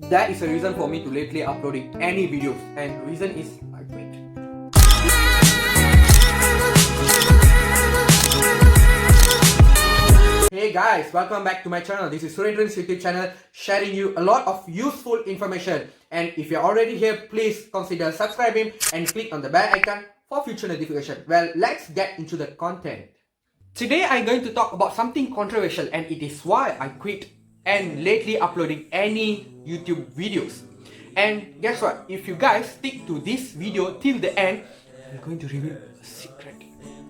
That is a reason for me to lately uploading any videos, and reason is I quit. Hey guys, welcome back to my channel. This is Surendran S.Sivaguru channel, sharing you a lot of useful information. And if you're already here, please consider subscribing and click on the bell icon for future notification. Well, let's get into the content. Today I'm going to talk about something controversial, and it is why I quit and lately uploading any YouTube videos. And guess what? If you guys stick to this video till the end, I'm going to reveal a secret.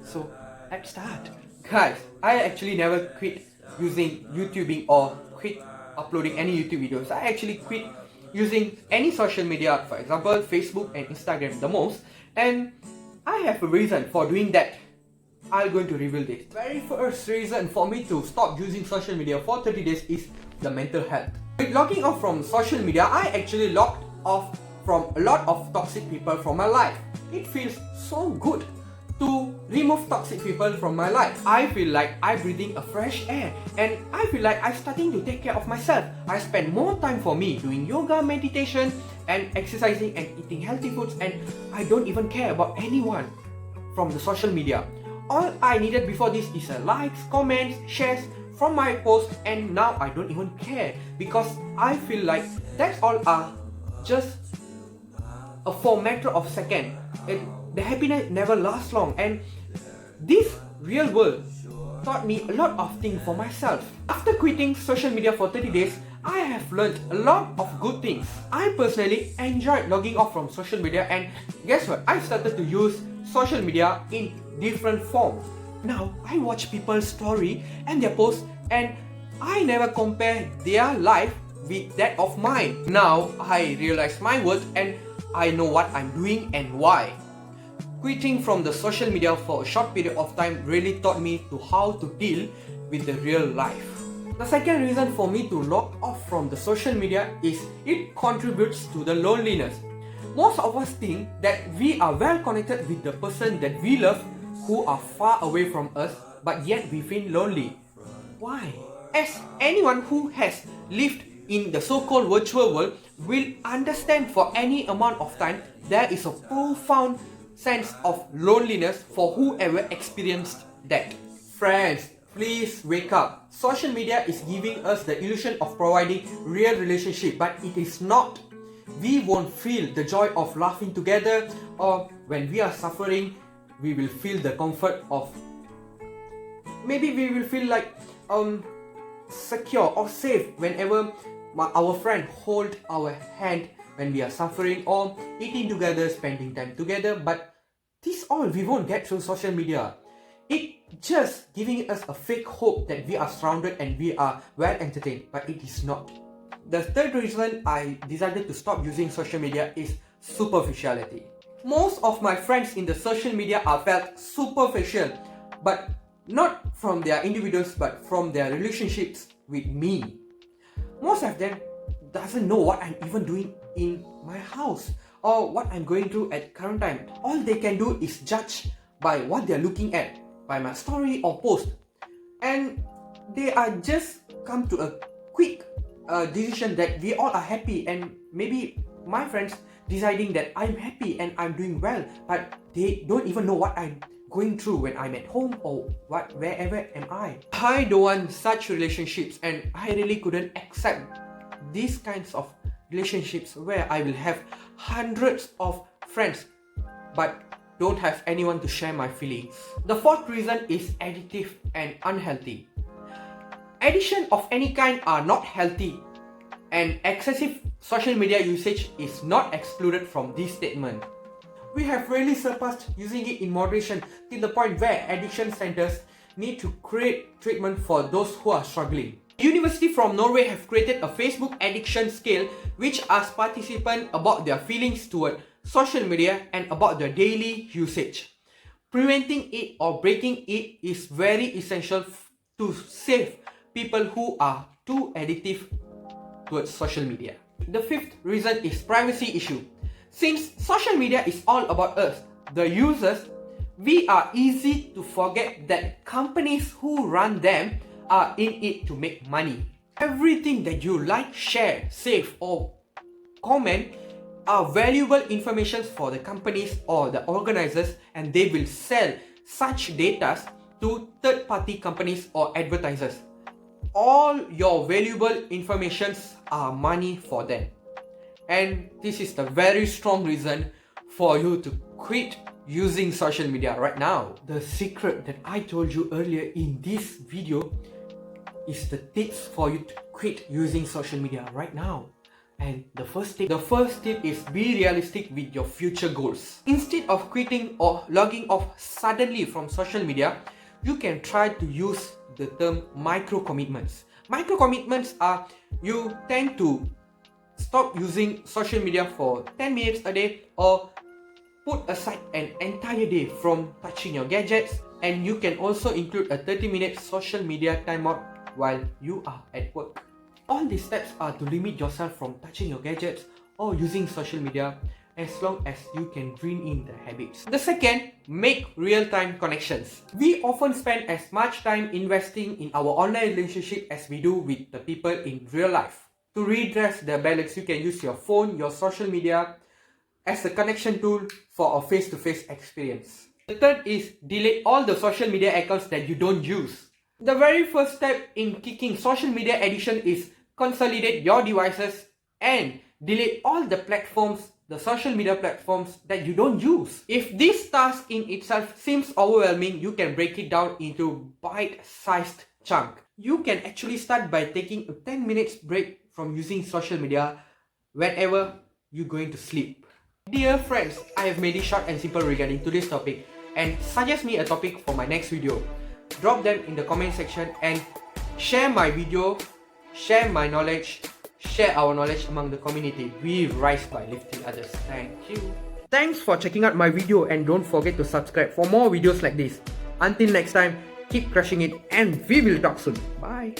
So let's start. Guys, I actually never quit using YouTubing or quit uploading any YouTube videos. I actually quit using any social media, for example Facebook and Instagram the most, and I have a reason for doing that. I'm going to reveal this. Very first reason for me to stop using social media for 30 days is the mental health. With logging off from social media, I actually logged off from a lot of toxic people from my life. It feels so good to remove toxic people from my life. I feel like I'm breathing a fresh air, and I feel like I'm starting to take care of myself. I spend more time for me doing yoga, meditation and exercising and eating healthy foods, and I don't even care about anyone from the social media. All I needed before this is likes, comments, shares from my posts, and now I don't even care because I feel like that's all are just for matter of second. The happiness never lasts long, and this real world taught me a lot of things for myself. After quitting social media for 30 days, I have learned a lot of good things. I personally enjoyed logging off from social media, and guess what? I started to use social media in different forms. Now I watch people's story and their posts, and I never compare their life with that of mine. Now I realize my worth, and I know what I'm doing and why. Quitting from the social media for a short period of time really taught me to how to deal with the real life. The second reason for me to log off from the social media is it contributes to the loneliness. Most of us think that we are well connected with the person that we love who are far away from us, but yet we feel lonely. Why? As anyone who has lived in the so-called virtual world will understand, for any amount of time, there is a profound sense of loneliness for whoever experienced that. Friends, please wake up. Social media is giving us the illusion of providing real relationship, but it is not. We won't feel the joy of laughing together, or when we are suffering, we will feel the comfort of, maybe we will feel like secure or safe whenever our friend hold our hand when we are suffering, or eating together, spending time together. But this all we won't get through social media. It just giving us a fake hope that we are surrounded and we are well entertained, but it is not. The third reason I decided to stop using social media is superficiality. Most of my friends in the social media are felt superficial, but not from their individuals, but from their relationships with me. Most of them doesn't know what I'm even doing in my house or what I'm going through at current time. All they can do is judge by what they're looking at, by my story or post, and they are just come to a quick decision that we all are happy, and maybe my friends deciding that I'm happy and I'm doing well, but they don't even know what I'm going through when I'm at home or wherever am I. I don't want such relationships, and I really couldn't accept these kinds of relationships where I will have hundreds of friends but don't have anyone to share my feelings. The fourth reason is addictive and unhealthy. Addiction of any kind are not healthy, and excessive social media usage is not excluded from this statement. We have really surpassed using it in moderation till the point where addiction centers need to create treatment for those who are struggling. University from Norway have created a Facebook addiction scale which asks participants about their feelings toward social media and about their daily usage. Preventing it or breaking it is very essential to save people who are too addictive towards social media. The fifth reason is privacy issue. Since social media is all about us, the users, we are easy to forget that companies who run them are in it to make money. Everything that you like, share, save or comment are valuable information for the companies or the organizers, and they will sell such data to third-party companies or advertisers. All your valuable informations are money for them. And this is the very strong reason for you to quit using social media right now. The secret that I told you earlier in this video is the tips for you to quit using social media right now. And the first tip is be realistic with your future goals. Instead of quitting or logging off suddenly from social media, you can try to use the term micro commitments. Micro commitments are you tend to stop using social media for 10 minutes a day, or put aside an entire day from touching your gadgets, and you can also include a 30-minute social media timeout while you are at work. All these steps are to limit yourself from touching your gadgets or using social media as long as you can bring in the habits. The second, make real-time connections. We often spend as much time investing in our online relationship as we do with the people in real life. To redress the balance, you can use your phone, your social media as a connection tool for a face-to-face experience. The third is delete all the social media accounts that you don't use. The very first step in kicking social media addiction is consolidate your devices and delete all the platforms, the social media platforms that you don't use. If this task in itself seems overwhelming, you can break it down into bite-sized chunks. You can actually start by taking a 10 minutes break from using social media whenever you're going to sleep. Dear friends, I have made it short and simple regarding today's topic, and suggest me a topic for my next video. Drop them in the comment section and share my video, share my knowledge, share our knowledge among the community. We rise by lifting others. Thank you. Thanks for checking out my video, and don't forget to subscribe for more videos like this. Until next time, keep crushing it, and we will talk soon. Bye.